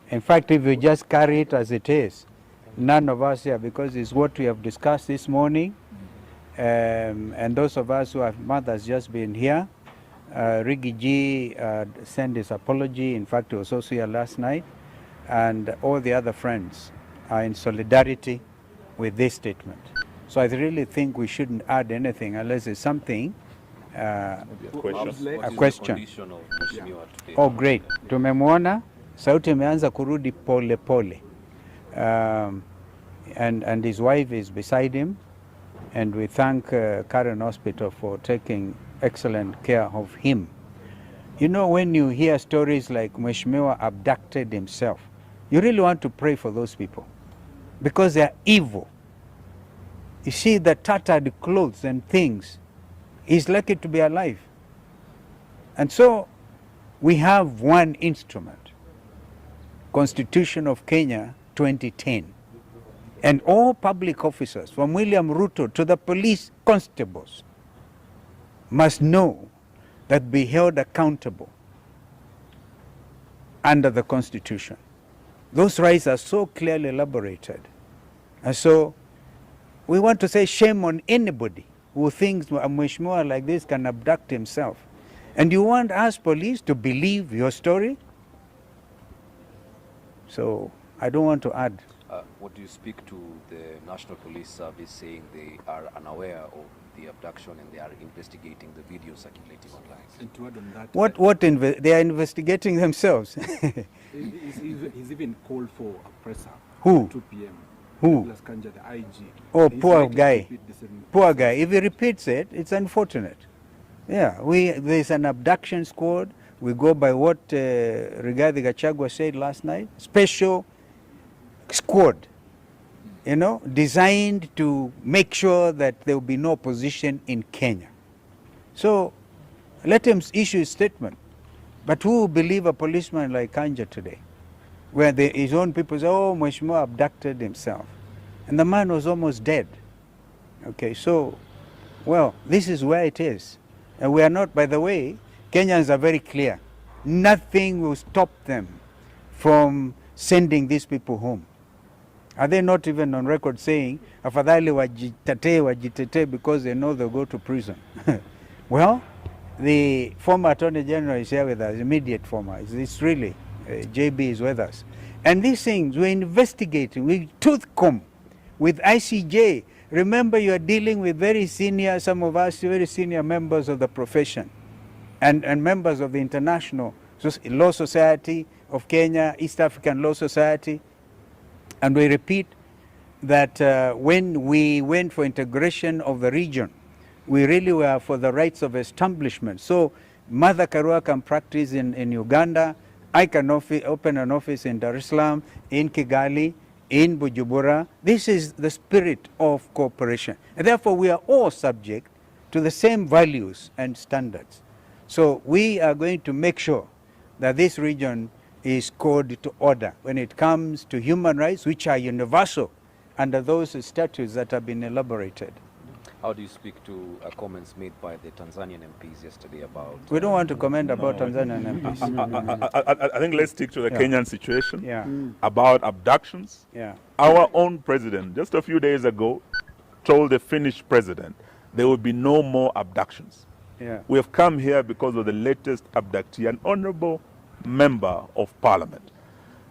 In fact, if you just carry it as it is, none of us here, because it's what we have discussed this morning, and those of us who have mothers just been here, Rigi G sent his apology. In fact, he was also here last night, and all the other friends are in solidarity with this statement. So I really think we shouldn't add anything unless it's something, a question. Oh, great. Tumemwona, sauti imeanza kurudi pole pole. And his wife is beside him, and we thank Karen Hospital for taking excellent care of him. You know, when you hear stories like Mheshimiwa abducted himself, you really want to pray for those people because they are evil. You see the tattered clothes and things. He's lucky to be alive. And so we have one instrument, Constitution of Kenya 2010. And all public officers, from William Ruto to the police constables, must know that be held accountable under the Constitution. Those rights are so clearly elaborated. And so we want to say shame on anybody who thinks a Mheshimiwa like this can abduct himself. And you want us police to believe your story? So I don't want to add. What do you speak to the National Police Service saying they are unaware of the abduction and they are investigating the video circulating online? And to add on that, They are investigating themselves. he's even called for a presser. Who? At 2 p.m. Who? Kanja, the IG. Oh, He's poor likely to guy. repeat the same. Poor guy. If he repeats it, it's unfortunate. Yeah, there's an abduction squad. We go by what Rigathi Gachagua said last night. Special squad, you know, designed to make sure that there will be no opposition in Kenya. So let him issue a statement. But who will believe a policeman like Kanja today? Where his own people say, oh, Mheshimiwa abducted himself. And the man was almost dead. Okay, so, well, this is where it is. And we are not, by the way, Kenyans are very clear. Nothing will stop them from sending these people home. Are they not even on record saying, afadhali wajitetee because they know they'll go to prison? Well, the former Attorney General is here with us, immediate former. It's really, JB is with us. And these things, we're investigating, we tooth comb with ICJ. Remember, you are dealing with very senior, some of us, very senior members of the profession and members of the International Law Society of Kenya, East African Law Society. And we repeat that when we went for integration of the region, we really were for the rights of establishment. So Mother Karua can practice in Uganda. I can open an office in Dar es Salaam, in Kigali, in Bujumbura. This is the spirit of cooperation. And therefore, we are all subject to the same values and standards. So we are going to make sure that this region is called to order when it comes to human rights, which are universal under those statutes that have been elaborated. How do you speak to comments made by the Tanzanian MPs yesterday about... We don't want to comment about Tanzanian MPs. I think let's stick to the Kenyan situation. Yeah. About abductions. Yeah. Our own president, just a few days ago, told the Finnish president there will be no more abductions. Yeah. We have come here because of the latest abductee, an honorable member of parliament.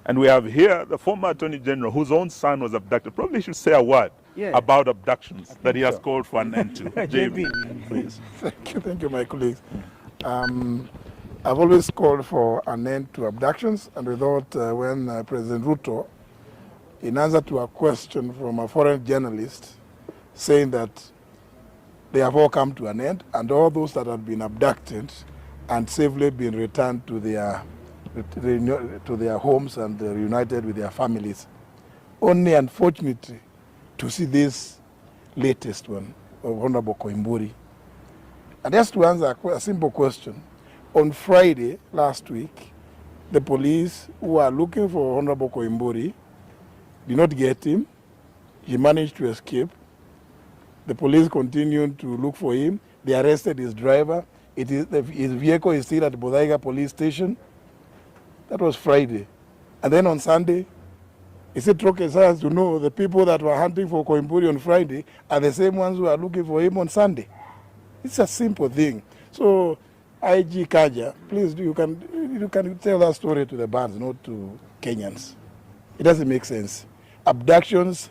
And we have here the former Attorney General whose own son was abducted. Probably should say a word about abductions that he has called for an end to. JB, please. Thank you, my colleagues. I've always called for an end to abductions, and we thought when President Ruto, in answer to a question from a foreign journalist, saying that they have all come to an end, and all those that have been abducted and safely been returned to their homes and reunited with their families. Only, unfortunately, to see this latest one of Honorable Kiomburi. And just to answer a simple question, on Friday last week, the police who are looking for Honorable Kiomburi did not get him. He managed to escape. The police continued to look for him. They arrested his driver. His vehicle is still at Bodaiga police station. That was Friday. And then on Sunday, is it rocket science to know the people that were hunting for Kiomburi on Friday are the same ones who are looking for him on Sunday? It's a simple thing. So, IG Kanja, please, you can tell that story to the bands, not to Kenyans. It doesn't make sense. Abductions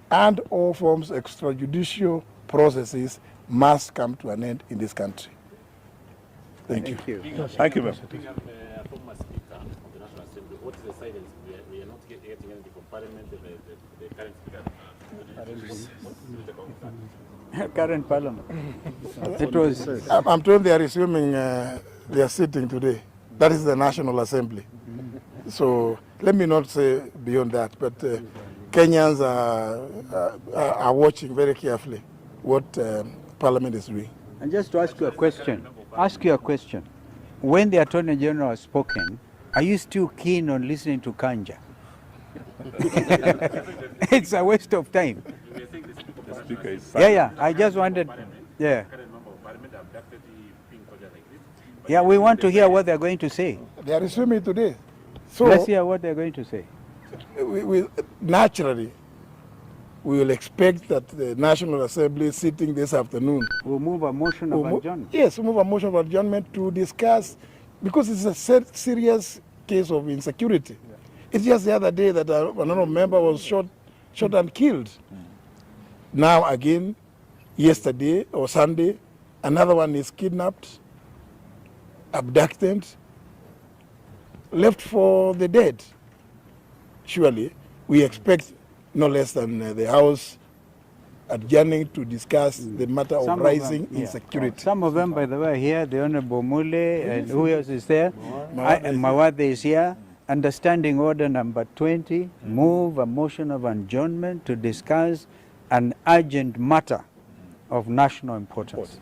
and all forms of extrajudicial processes must come to an end in this country. Thank you. Thank you, ma'am. Former Speaker of the National Assembly, what is the silence? We are not getting anything from Parliament, the current Speaker. Current Parliament. It was. I'm told they are resuming their sitting today. That is the National Assembly. So let me not say beyond that, but Kenyans are watching very carefully what Parliament is doing. And just to ask you a question. When the Attorney General has spoken, are you still keen on listening to Kanja? It's a waste of time. The speaker is Yeah. I just wanted. Yeah. Yeah, we want to hear what they're going to say. They are resuming today. So Let's hear what they're going to say. Naturally, we will expect that the National Assembly sitting this afternoon. We'll move a motion of adjournment. Yes, we'll move a motion of adjournment to discuss, because it's a serious case of insecurity. Yeah. It's just the other day that another member was shot and killed. Now again, yesterday or Sunday, another one is kidnapped, abducted, left for the dead. Surely, we expect no less than the House adjourning to discuss the matter of rising insecurity. Some of them, by the way, here, the Honorable Mule, and who else is there? And Mawade is here. Understanding order number 20, move a motion of adjournment to discuss an urgent matter of national importance.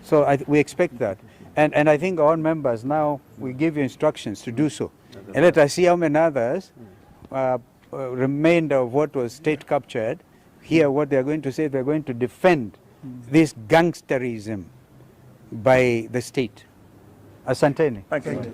So we expect that. And I think all members now, we give you instructions to do so. And let us see how many others, remainder of what was state captured, hear what they're going to say. They're going to defend this gangsterism by the state. Asanteni. Thank you.